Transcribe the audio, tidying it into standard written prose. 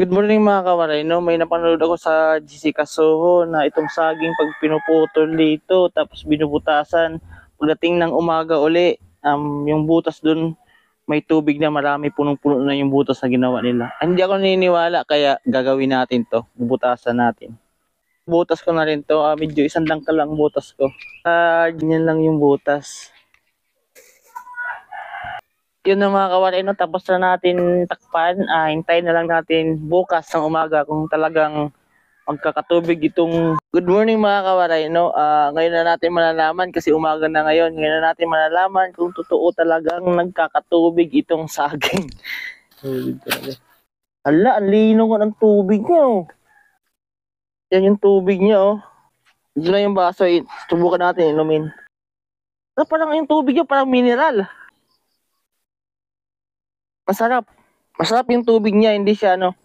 Good morning mga kawaray, no? May napanood ako sa GC Kasoho na itong saging pag pinuputol dito tapos binubutasan. Pagdating ng umaga uli, yung butas dun may tubig na marami, punong-puno na yung butas na ginawa nila. Hindi ako naniniwala kaya gagawin natin to, bubutasan natin. Butas ko na rin to, medyo isang dangkal lang butas ko. Ganyan lang yung butas. Yun na mga kawaray, no? Tapos na natin takpan. Hintayin na lang natin bukas ng umaga kung talagang magkakatubig itong... Good morning mga kawaray, no? Ngayon na natin malalaman kasi umaga na ngayon. Ngayon na natin malalaman kung totoo talagang nagkakatubig itong saging. Hala, ang lino ko ng tubig niya, oh. Yan yung tubig niya, oh. Diyan na yung baso, subukan natin inumin. Parang yung tubig niya, parang mineral. Masarap. Masarap yung tubig niya, hindi siya ano.